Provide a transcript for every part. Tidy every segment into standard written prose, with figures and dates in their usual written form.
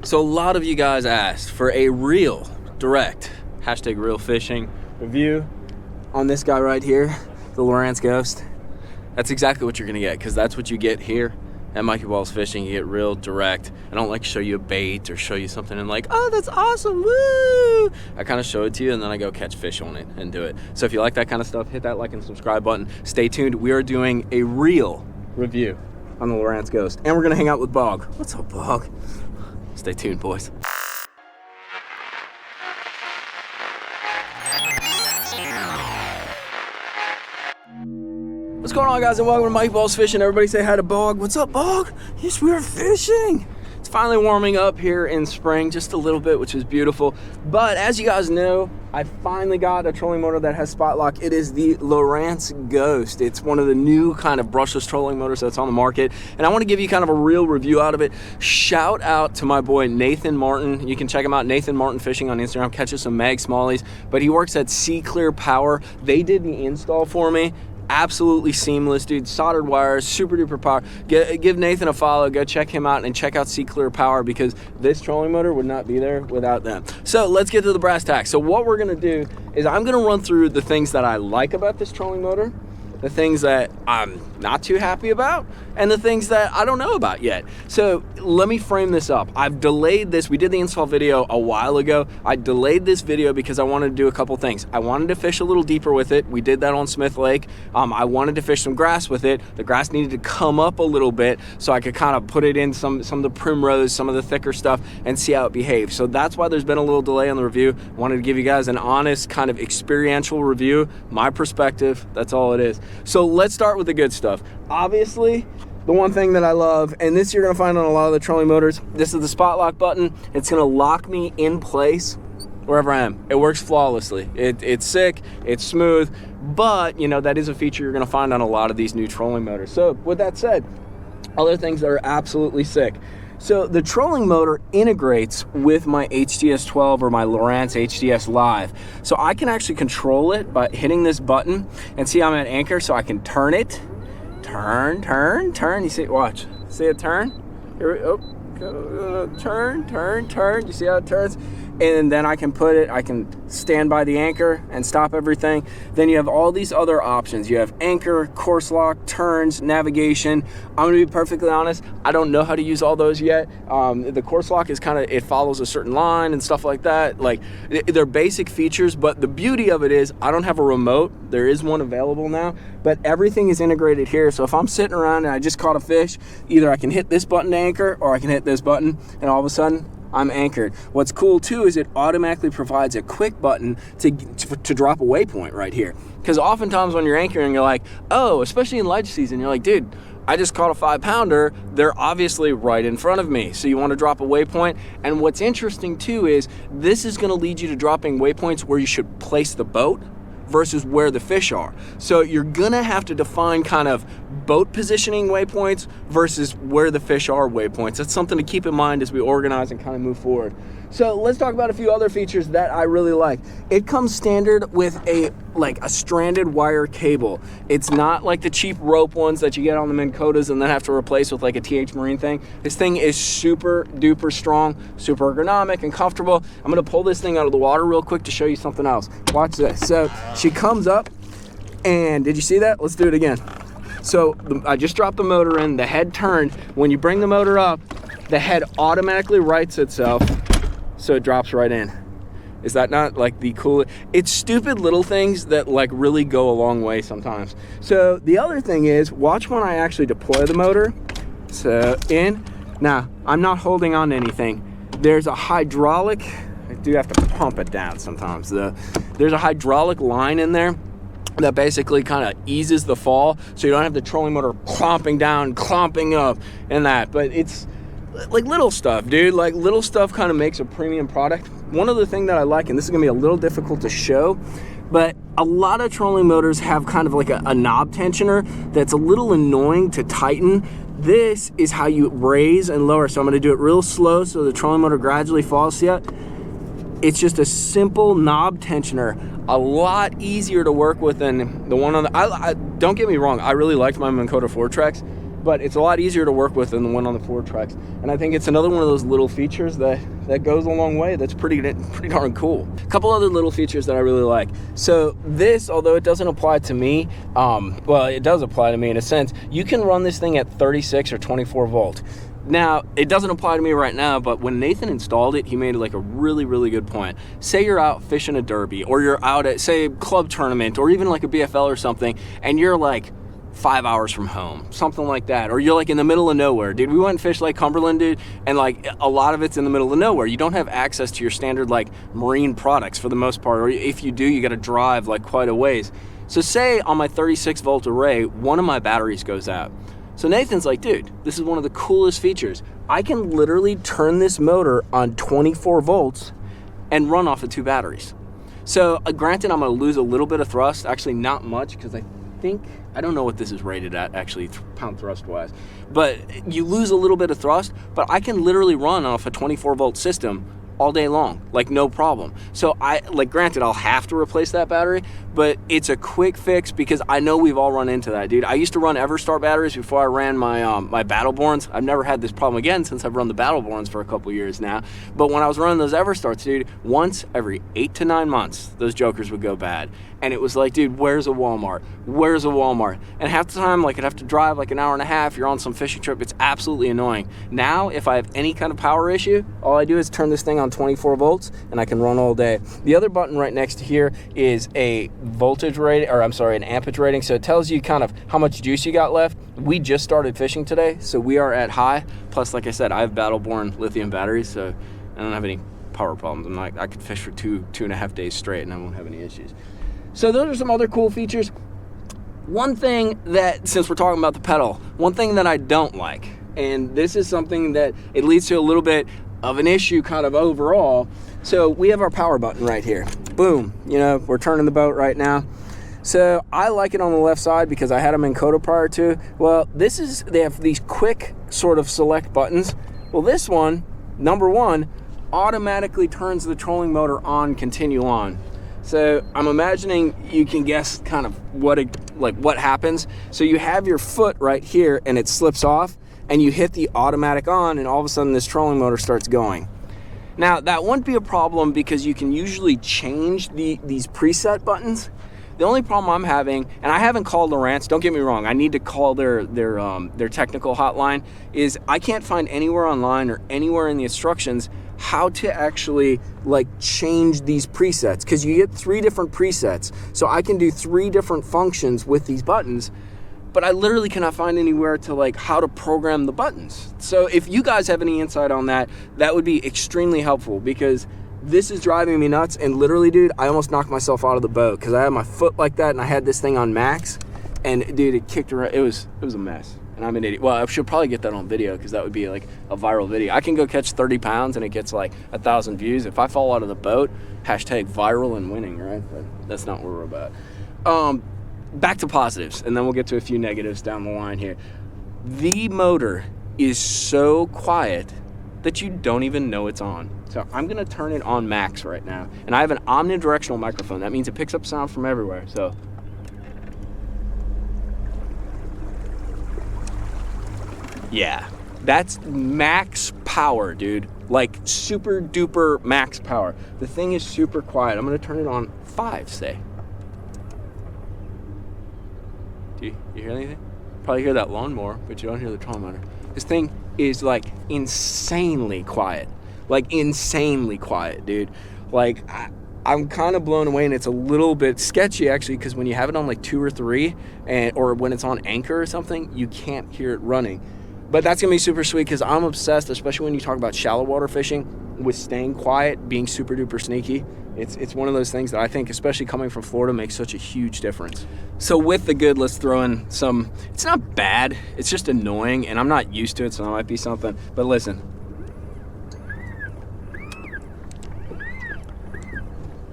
So a lot of you guys asked for a real, direct, #real fishing review on this guy right here, the Lowrance Ghost. That's exactly what you're gonna get, because that's what you get here at mikeybalzz Fishing. You get real direct. I don't like show you a bait or show you something and like, oh, that's awesome, woo! I kind of show it to you and then I go catch fish on it and do it. So if you like that kind of stuff, hit that like and subscribe button. Stay tuned. We are doing a real review on the Lowrance Ghost, and we're gonna hang out with Bog. What's up, Bog? Stay tuned, boys. What's going on, guys, and welcome to mikeybalzz Fishing. Everybody say hi to Bog. What's up, Bog? Yes, we are fishing. It's finally warming up here in spring, just a little bit, which is beautiful. But as you guys know, I finally got a trolling motor that has spot lock. It is the Lowrance Ghost. It's one of the new kind of brushless trolling motors that's on the market, and I want to give you kind of a real review out of it. Shout out to my boy Nathan Martin. You can check him out, Nathan Martin Fishing on Instagram. Catches some mag smallies, but he works at Sea Clear Power. They did the install for me. Absolutely seamless, dude. Soldered wires, super duper power. Give Nathan a follow. Go check him out and check out Sea Clear Power, because this trolling motor would not be there without them. So let's get to the brass tacks. So what we're gonna do is I'm gonna run through the things that I like about this trolling motor, the things that I'm not too happy about, and the things that I don't know about yet. So let me frame this up. I've delayed this. We did the install video a while ago. I delayed this video because I wanted to do a couple things. I wanted to fish a little deeper with it. We did that on Smith Lake. I wanted to fish some grass with it. The grass needed to come up a little bit so I could kind of put it in some of the primrose, some of the thicker stuff, and see how it behaves. So that's why there's been a little delay on the review. I wanted to give you guys an honest kind of experiential review, my perspective. That's all it is. So let's start with the good stuff. Obviously, the one thing that I love, and this you're gonna find on a lot of the trolling motors, this is the spot lock button. It's gonna lock me in place wherever I am. It works flawlessly. It's sick, it's smooth, but you know, that is a feature you're gonna find on a lot of these new trolling motors. So with that said, other things that are absolutely sick. So the trolling motor integrates with my HDS 12 or my Lowrance HDS Live. So I can actually control it by hitting this button, and see I'm at anchor, so I can turn it. Turn. You see, watch. See it turn? Here we go. Turn. You see how it turns? And then I can put it, I can stand by the anchor and stop everything. Then you have all these other options. You have anchor, course lock, turns, navigation. I'm gonna be perfectly honest, I don't know how to use all those yet. The course lock is kind of, it follows a certain line and stuff like that. Like, they're basic features, but the beauty of it is I don't have a remote. There is one available now, but everything is integrated here. So if I'm sitting around and I just caught a fish, either I can hit this button to anchor, or I can hit this button, and all of a sudden, I'm anchored. What's cool too is it automatically provides a quick button to drop a waypoint right here. Because oftentimes when you're anchoring, you're like, oh, especially in ledge season, you're like, dude, I just caught a 5-pounder. They're obviously right in front of me. So you want to drop a waypoint. And what's interesting too is this is going to lead you to dropping waypoints where you should place the boat versus where the fish are. So you're gonna have to define kind of boat positioning waypoints versus where the fish are waypoints. That's something to keep in mind as we organize and kind of move forward. So let's talk about a few other features that I really like. It comes standard with a stranded wire cable. It's not like the cheap rope ones that you get on the Minn Kotas and then have to replace with like a TH Marine thing. This thing is super duper strong, super ergonomic and comfortable. I'm gonna pull this thing out of the water real quick to show you something else. Watch this. So she comes up, and did you see that? Let's do it again. So I just dropped the motor in, the head turned. When you bring the motor up, the head automatically rights itself, so it drops right in. Is that not like the coolest? It's stupid little things that like really go a long way sometimes. So the other thing is, watch when I actually deploy the motor. So in, now I'm not holding on to anything. There's a hydraulic, I do have to pump it down sometimes. There's a hydraulic line in there that basically kind of eases the fall, so you don't have the trolling motor clomping down, clomping up, and that. But it's like little stuff, dude. Like little stuff kind of makes a premium product. One other thing that I like, and this is gonna be a little difficult to show, but a lot of trolling motors have kind of like a knob tensioner that's a little annoying to tighten. This is how you raise and lower. So I'm gonna do it real slow so the trolling motor gradually falls. See it? It's just a simple knob tensioner. A lot easier to work with than the one on the, don't get me wrong, I really liked my Minn Kota 4 Trex. but it's a lot easier to work with than the one on the Ford trucks. And I think it's another one of those little features that goes a long way. That's pretty darn cool. A couple other little features that I really like. So this, although it doesn't apply to me, well, it does apply to me in a sense. You can run this thing at 36 or 24 volt. Now, it doesn't apply to me right now, but when Nathan installed it, he made like a really, really good point. Say you're out fishing a derby, or you're out at, say, a club tournament, or even like a BFL or something, and you're like 5 hours from home, something like that, or you're like in the middle of nowhere. Dude, we went and fished Lake Cumberland, dude, and like a lot of it's in the middle of nowhere. You don't have access to your standard like marine products for the most part, or if you do, you got to drive like quite a ways. So say on my 36 volt array, one of my batteries goes out. So Nathan's like, dude, this is one of the coolest features. I can literally turn this motor on 24 volts and run off of 2 batteries. So granted, I'm going to lose a little bit of thrust, actually not much, because I don't know what this is rated at actually, pound thrust wise, but you lose a little bit of thrust, but I can literally run off a 24 volt system all day long, like no problem. So granted, I'll have to replace that battery, but it's a quick fix because I know we've all run into that, dude. I used to run Everstart batteries before I ran my my Battleborns. I've never had this problem again since I've run the Battleborns for a couple years now. But when I was running those Everstarts, dude, once every 8 to 9 months, those jokers would go bad. And it was like, dude, where's a Walmart? Where's a Walmart? And half the time, like, I'd have to drive like an hour and a half. You're on some fishing trip. It's absolutely annoying. Now, if I have any kind of power issue, all I do is turn this thing on 24 volts and I can run all day. The other button right next to here is a voltage rating, or I'm sorry, an ampage rating. So it tells you kind of how much juice you got left. We just started fishing today, so we are at high. Plus, like I said, I have Battleborn lithium batteries, so I don't have any power problems. I could fish for two and a half days straight and I won't have any issues. So those are some other cool features. One thing that, since we're talking about the pedal, one thing that I don't like, and this is something that it leads to a little bit of an issue kind of overall. So we have our power button right here. Boom, you know, we're turning the boat right now. So I like it on the left side because I had them in Coda prior to. Well, they have these quick sort of select buttons. Well, this one, number one, automatically turns the trolling motor on, continue on. So I'm imagining you can guess kind of what happens. So you have your foot right here and it slips off and you hit the automatic on and all of a sudden this trolling motor starts going. Now that wouldn't be a problem because you can usually change these preset buttons. The only problem I'm having, and I haven't called Lowrance, don't get me wrong, I need to call their technical hotline, is I can't find anywhere online or anywhere in the instructions how to actually like change these presets, because you get 3 different presets. So I can do 3 different functions with these buttons, but I literally cannot find anywhere to like how to program the buttons. So if you guys have any insight on that, that would be extremely helpful, because this is driving me nuts. And literally, dude, I almost knocked myself out of the boat because I had my foot like that and I had this thing on max, and dude, it kicked around. It was a mess. And I'm an idiot. Well, I should probably get that on video because that would be like a viral video. I can go catch 30 pounds and it gets like 1,000 views. If I fall out of the boat, hashtag viral and winning, right? But that's not what we're about. Back to positives, and then we'll get to a few negatives down the line here. The motor is so quiet that you don't even know it's on. So I'm gonna turn it on max right now. And I have an omnidirectional microphone. That means it picks up sound from everywhere. So yeah, that's max power, dude. Like super duper max power. The thing is super quiet. I'm gonna turn it on 5, say. Do you hear anything? Probably hear that lawnmower, but you don't hear the trolling motor. This thing is like insanely quiet. Like insanely quiet, dude. Like I'm kind of blown away, and it's a little bit sketchy actually, because when you have it on like 2 or 3, or when it's on anchor or something, you can't hear it running. But that's gonna be super sweet because I'm obsessed, especially when you talk about shallow water fishing, with staying quiet, being super duper sneaky. It's one of those things that I think, especially coming from Florida, makes such a huge difference. So with the good, let's throw in some, it's not bad, it's just annoying, and I'm not used to it, so it might be something. But listen.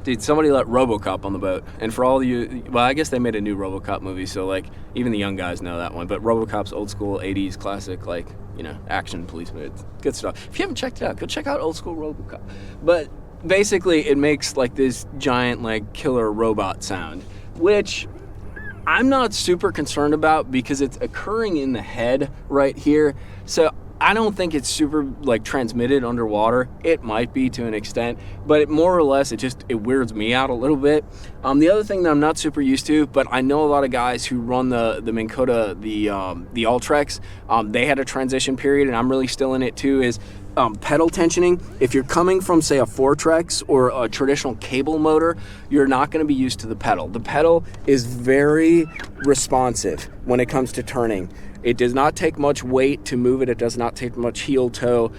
Dude, somebody let RoboCop on the boat. And for all of you, well, I guess they made a new RoboCop movie, so like even the young guys know that one. But RoboCop's old school 80s classic, like, you know, action police movie. It's good stuff. If you haven't checked it out, go check out old school RoboCop. But basically it makes like this giant like killer robot sound, which I'm not super concerned about, because it's occurring in the head right here. So I don't think it's super like transmitted underwater. It might be to an extent, but it more or less, it weirds me out a little bit. The other thing that I'm not super used to, but I know a lot of guys who run the Minn Kota, the Ultrex, they had a transition period, and I'm really still in it too, is pedal tensioning. If you're coming from, say, a Fortrex or a traditional cable motor, you're not going to be used to the pedal. The pedal is very responsive when it comes to turning. It does not take much weight to move it. It does not take much heel toe.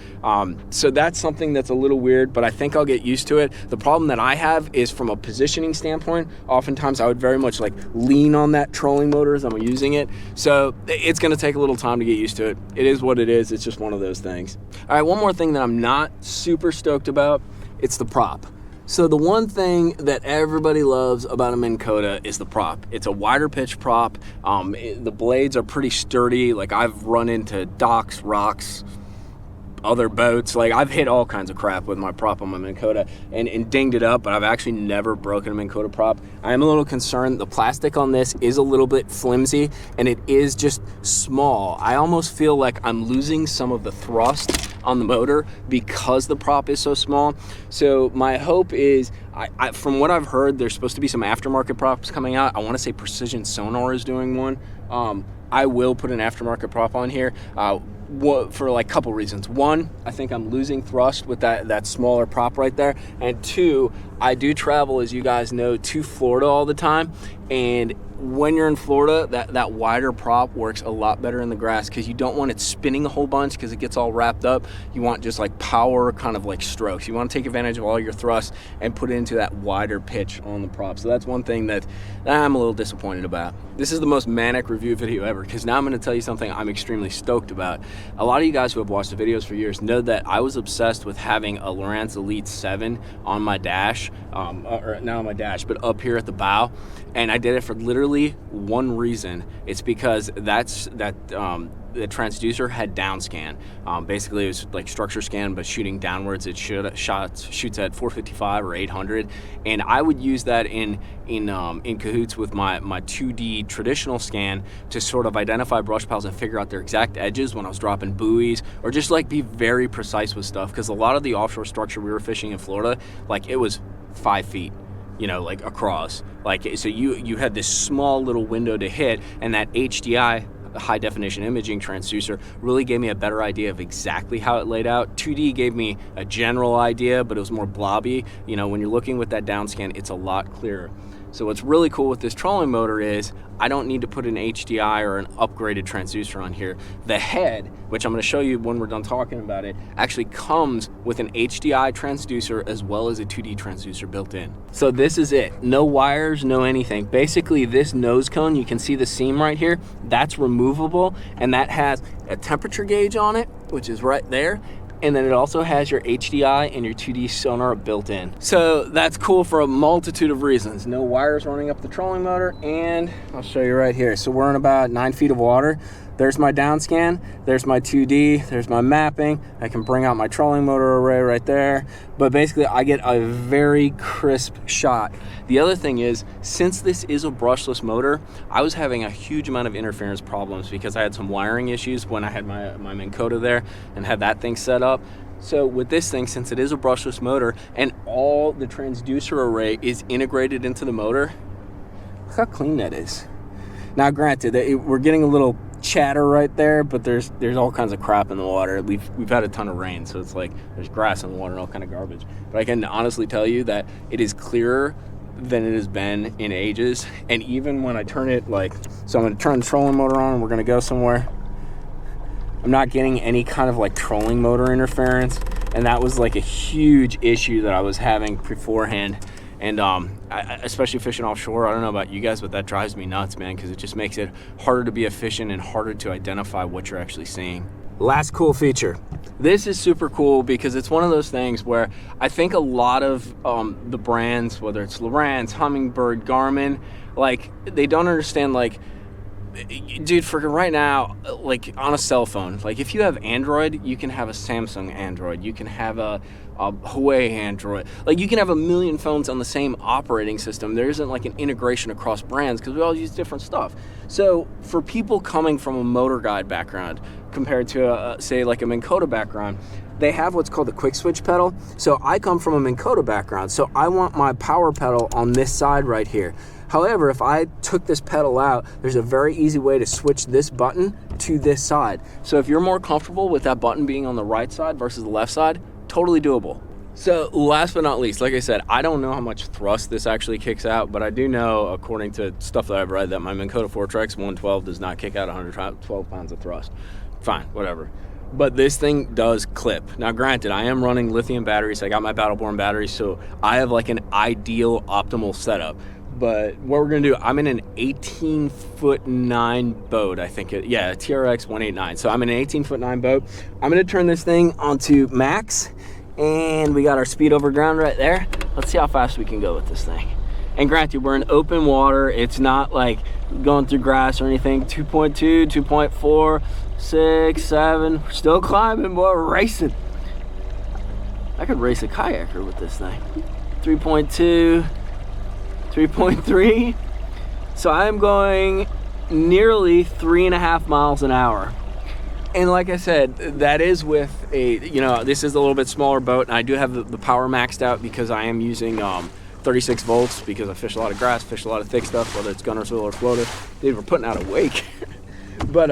So that's something that's a little weird, but I think I'll get used to it. The problem that I have is from a positioning standpoint, oftentimes I would very much like lean on that trolling motor as I'm using it. So it's gonna take a little time to get used to it. It is what it is. It's just one of those things. All right, one more thing that I'm not super stoked about, it's the prop. So the one thing that everybody loves about a Minn Kota is the prop. It's a wider pitch prop. The blades are pretty sturdy. Like, I've run into docks, rocks, other boats. Like, I've hit all kinds of crap with my prop on my Minn Kota and dinged it up, but I've actually never broken a Minn Kota prop. I am a little concerned. The plastic on this is a little bit flimsy, and it is just small. I almost feel like I'm losing some of the thrust on the motor because the prop is so small. So my hope is, from what I've heard, there's supposed to be some aftermarket props coming out. I want to say Precision Sonar is doing one. I will put an aftermarket prop on here for like a couple reasons. One, I think I'm losing thrust with that smaller prop right there. And two, I do travel, as you guys know, to Florida all the time. And when you're in Florida, that wider prop works a lot better in the grass, because you don't want it spinning a whole bunch because it gets all wrapped up. You want just like power kind of like strokes. You want to take advantage of all your thrust and put it into that wider pitch on the prop. So that's one thing that I'm a little disappointed about. This is the most manic review video ever, because now I'm going to tell you something I'm extremely stoked about. A lot of you guys who have watched the videos for years know that I was obsessed with having a Lowrance Elite 7 on my dash, or not on my dash, but up here at the bow. And I did it for literally one reason. It's because the transducer had down scan. Basically, it was like structure scan, but shooting downwards. It shoots at 455 or 800, and I would use that in cahoots with my 2D traditional scan to sort of identify brush piles and figure out their exact edges when I was dropping buoys, or just like be very precise with stuff. Because a lot of the offshore structure we were fishing in Florida, like, it was 5 feet. You know, like across, like, so you had this small little window to hit, and that HDI, high definition imaging transducer, really gave me a better idea of exactly how it laid out. 2D gave me a general idea, but it was more blobby. You know, when you're looking with that down scan, it's a lot clearer. So what's really cool with this trolling motor is I don't need to put an HDI or an upgraded transducer on here. The head, which I'm going to show you when we're done talking about it, actually comes with an HDI transducer as well as a 2D transducer built in. So this is it. No wires, no anything. Basically, this nose cone, you can see the seam right here, that's removable, and that has a temperature gauge on it, which is right there. And then it also has your HDI and your 2D sonar built in. So that's cool for a multitude of reasons. No wires running up the trolling motor, and I'll show you right here. So we're in about 9 feet of water. There's my down scan, there's my 2D, there's my mapping. I can bring out my trolling motor array right there. But basically, I get a very crisp shot. The other thing is, since this is a brushless motor, I was having a huge amount of interference problems because I had some wiring issues when I had my Minn Kota there and had that thing set up. So with this thing, since it is a brushless motor and all the transducer array is integrated into the motor, look how clean that is. Now granted, we're getting a little chatter right there, but there's all kinds of crap in the water. We've had a ton of rain, so it's like there's grass in the water and all kind of garbage. But I can honestly tell you that it is clearer than it has been in ages. And even when I turn it, like, so I'm going to turn the trolling motor on and we're going to go somewhere, I'm not getting any kind of like trolling motor interference, and that was like a huge issue that I was having beforehand. And especially fishing offshore, I don't know about you guys, but that drives me nuts, man, because it just makes it harder to be efficient and harder to identify what you're actually seeing. Last cool feature. This is super cool because it's one of those things where I think a lot of the brands, whether it's Lowrance, Humminbird, Garmin, like, they don't understand, like, dude, for right now, like on a cell phone, like if you have Android, you can have a Samsung Android, you can have a Huawei Android, like you can have a million phones on the same operating system. There isn't like an integration across brands because we all use different stuff. So for people coming from a motor guide background compared to say like a Minn Kota background, they have what's called the quick switch pedal. So I come from a Minn Kota background, so I want my power pedal on this side right here. However, if I took this pedal out, there's a very easy way to switch this button to this side. So if you're more comfortable with that button being on the right side versus the left side, totally doable. So last but not least, like I said, I don't know how much thrust this actually kicks out, but I do know, according to stuff that I've read, that my Minn Kota Fortrex 112 does not kick out 112 pounds of thrust. Fine, whatever. But this thing does clip. Now granted, I am running lithium batteries. I got my Battleborn batteries, so I have like an ideal optimal setup. But what we're gonna do, I'm in an 18'9" boat, I think a TRX 189. So I'm in an 18'9" boat. I'm gonna turn this thing onto max, and we got our speed over ground right there. Let's see how fast we can go with this thing. And granted, we're in open water. It's not like going through grass or anything. 2.2, 2.4, 6, 7. We're still climbing, boy, we're racing. I could race a kayaker with this thing. 3.2. 3.3. So I'm going nearly 3.5 miles an hour. And like I said, that is with a, this is a little bit smaller boat, and I do have the power maxed out because I am using 36 volts because I fish a lot of grass, fish a lot of thick stuff, whether it's gunner's wheel or floater. Dude, we're putting out a wake. But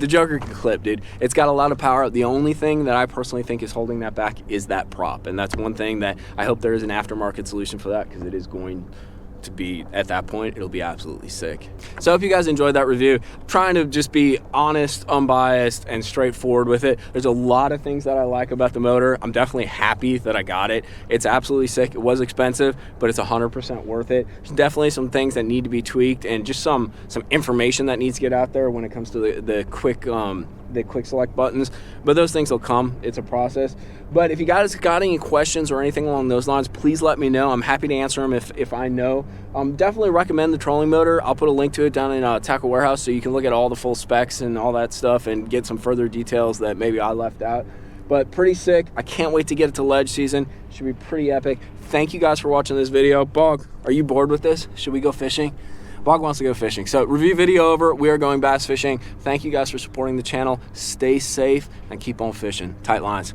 the Joker can clip, dude. It's got a lot of power. The only thing that I personally think is holding that back is that prop, and that's one thing that I hope there is an aftermarket solution for that, because it is going to be, at that point, it'll be absolutely sick. So I hope you guys enjoyed that review. I'm trying to just be honest, unbiased, and straightforward with it. There's a lot of things that I like about the motor. I'm definitely happy that I got it. It's absolutely sick. It was expensive, but it's 100% worth it. There's definitely some things that need to be tweaked, and just some information that needs to get out there when it comes to the quick select buttons, but those things will come. It's a process. But if you guys got any questions or anything along those lines, please let me know. I'm happy to answer them if I know. Definitely recommend the trolling motor. I'll put a link to it down in Tackle Warehouse, so you can look at all the full specs and all that stuff and get some further details that maybe I left out. But pretty sick. I can't wait to get it to ledge season. Should be pretty epic. Thank you guys for watching this video. Bog, are you bored with this? Should we go fishing? Bog wants to go fishing. So review video over. We are going bass fishing. Thank you guys for supporting the channel. Stay safe and keep on fishing. Tight lines.